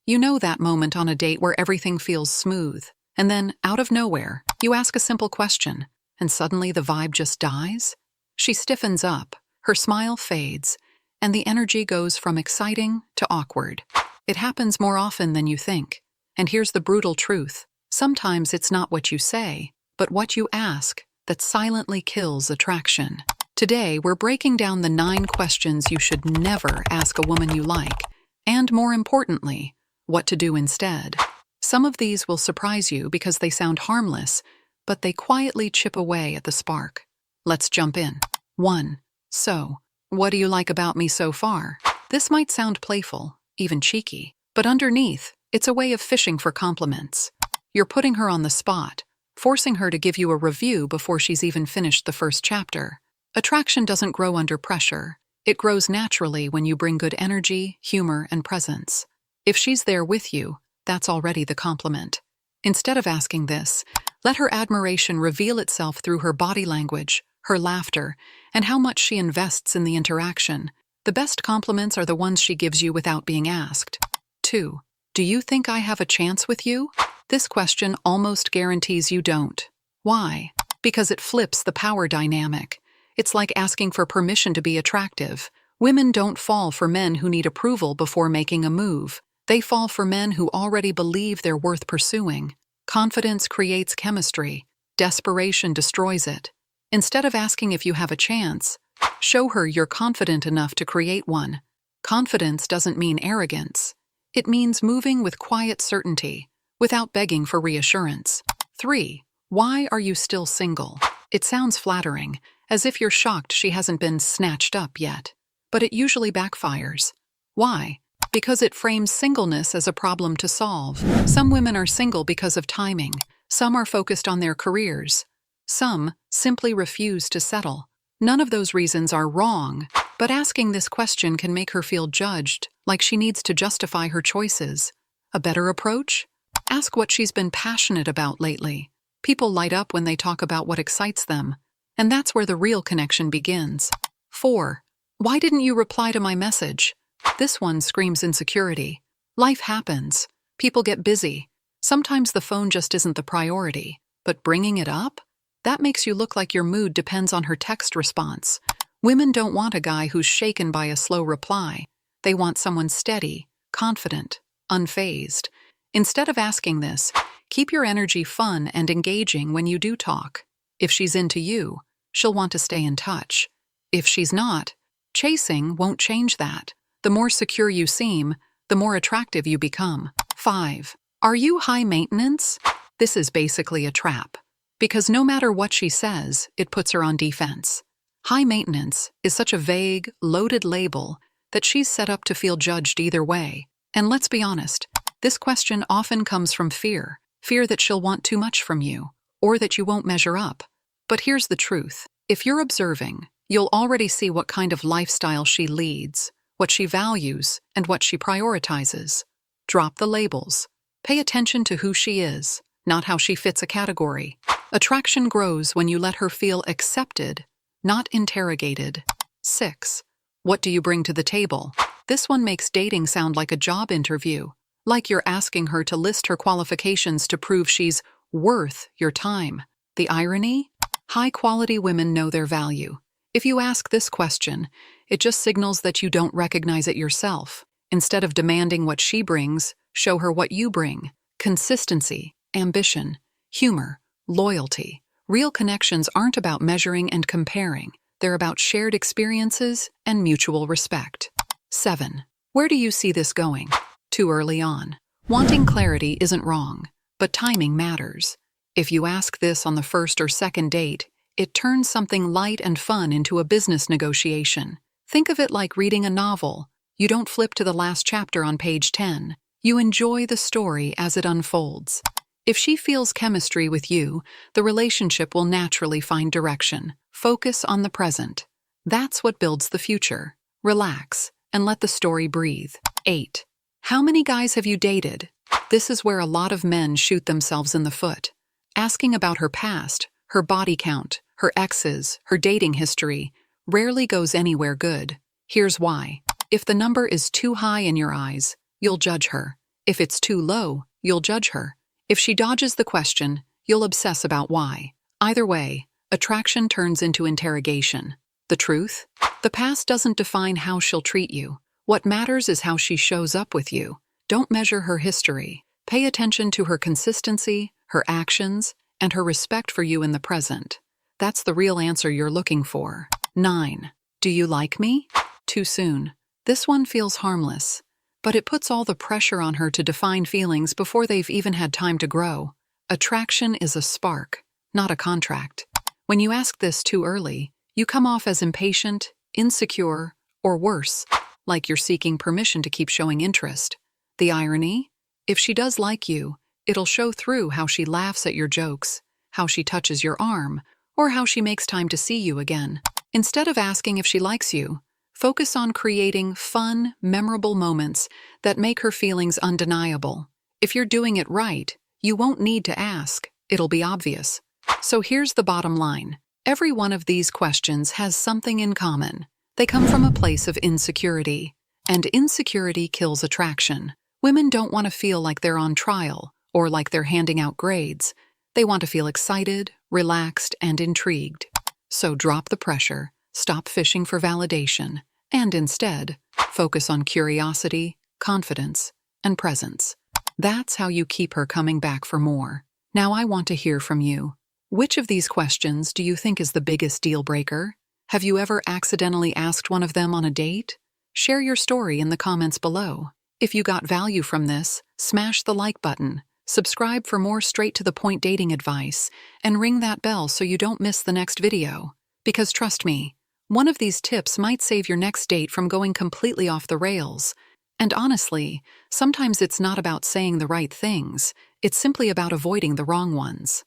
You know that moment on a date where everything feels smooth, and then, out of nowhere, you ask a simple question, and suddenly the vibe just dies? She stiffens up, her smile fades, and the energy goes from exciting to awkward. It happens more often than you think. And here's the brutal truth. Sometimes it's not what you say, but what you ask that silently kills attraction. Today, we're breaking down the 9 questions you should never ask a woman you like, and more importantly, what to do instead. Some of these will surprise you because they sound harmless, but they quietly chip away at the spark. Let's jump in. 1. So, what do you like about me so far? This might sound playful, even cheeky, but underneath, it's a way of fishing for compliments. You're putting her on the spot, forcing her to give you a review before she's even finished the first chapter. Attraction doesn't grow under pressure. It grows naturally when you bring good energy, humor, and presence. If she's there with you, that's already the compliment. Instead of asking this, let her admiration reveal itself through her body language, her laughter, and how much she invests in the interaction. The best compliments are the ones she gives you without being asked. 2. Do you think I have a chance with you? This question almost guarantees you don't. Why? Because it flips the power dynamic. It's like asking for permission to be attractive. Women don't fall for men who need approval before making a move. They fall for men who already believe they're worth pursuing. Confidence creates chemistry. Desperation destroys it. Instead of asking if you have a chance, show her you're confident enough to create one. Confidence doesn't mean arrogance. It means moving with quiet certainty, without begging for reassurance. 3. Why are you still single? It sounds flattering, as if you're shocked she hasn't been snatched up yet. But it usually backfires. Why? Because it frames singleness as a problem to solve. Some women are single because of timing. Some are focused on their careers. Some simply refuse to settle. None of those reasons are wrong, but asking this question can make her feel judged, like she needs to justify her choices. A better approach? Ask what she's been passionate about lately. People light up when they talk about what excites them, and that's where the real connection begins. 4. Why didn't you reply to my message? This one screams insecurity. Life happens. People get busy. Sometimes the phone just isn't the priority. But bringing it up? That makes you look like your mood depends on her text response. Women don't want a guy who's shaken by a slow reply. They want someone steady, confident, unfazed. Instead of asking this, keep your energy fun and engaging when you do talk. If she's into you, she'll want to stay in touch. If she's not, chasing won't change that. The more secure you seem, the more attractive you become. 5. Are you high maintenance? This is basically a trap. Because no matter what she says, it puts her on defense. High maintenance is such a vague, loaded label that she's set up to feel judged either way. And let's be honest, this question often comes from fear. Fear that she'll want too much from you, or that you won't measure up. But here's the truth. If you're observing, you'll already see what kind of lifestyle she leads, what she values, and what she prioritizes. Drop the labels. Pay attention to who she is, not how she fits a category. Attraction grows when you let her feel accepted, not interrogated. 6. What do you bring to the table? This one makes dating sound like a job interview, like you're asking her to list her qualifications to prove she's worth your time. The irony? High-quality women know their value. If you ask this question, it just signals that you don't recognize it yourself. Instead of demanding what she brings, show her what you bring. Consistency, ambition, humor, loyalty. Real connections aren't about measuring and comparing. They're about shared experiences and mutual respect. 7. Where do you see this going? Too early on. Wanting clarity isn't wrong, but timing matters. If you ask this on the first or second date, it turns something light and fun into a business negotiation. Think of it like reading a novel. You don't flip to the last chapter on page 10. You enjoy the story as it unfolds. If she feels chemistry with you, the relationship will naturally find direction. Focus on the present. That's what builds the future. Relax and let the story breathe. 8. How many guys have you dated? This is where a lot of men shoot themselves in the foot. Asking about her past, her body count, her exes, her dating history, rarely goes anywhere good. Here's why. If the number is too high in your eyes, you'll judge her. If it's too low, you'll judge her. If she dodges the question, you'll obsess about why. Either way, attraction turns into interrogation. The truth? The past doesn't define how she'll treat you. What matters is how she shows up with you. Don't measure her history. Pay attention to her consistency, her actions, and her respect for you in the present. That's the real answer you're looking for. 9. Do you like me? Too soon. This one feels harmless, but it puts all the pressure on her to define feelings before they've even had time to grow. Attraction is a spark, not a contract. When you ask this too early, you come off as impatient, insecure, or worse, like you're seeking permission to keep showing interest. The irony? If she does like you, it'll show through how she laughs at your jokes, how she touches your arm, or how she makes time to see you again. Instead of asking if she likes you, focus on creating fun, memorable moments that make her feelings undeniable. If you're doing it right, you won't need to ask. It'll be obvious. So here's the bottom line. Every one of these questions has something in common. They come from a place of insecurity, and insecurity kills attraction. Women don't want to feel like they're on trial or like they're handing out grades. They want to feel excited, relaxed, and intrigued. So drop the pressure, stop fishing for validation, and instead, focus on curiosity, confidence, and presence. That's how you keep her coming back for more. Now I want to hear from you. Which of these questions do you think is the biggest deal breaker? Have you ever accidentally asked one of them on a date? Share your story in the comments below. If you got value from this, smash the like button, subscribe for more straight-to-the-point dating advice, and ring that bell so you don't miss the next video. Because trust me, one of these tips might save your next date from going completely off the rails. And honestly, sometimes it's not about saying the right things, it's simply about avoiding the wrong ones.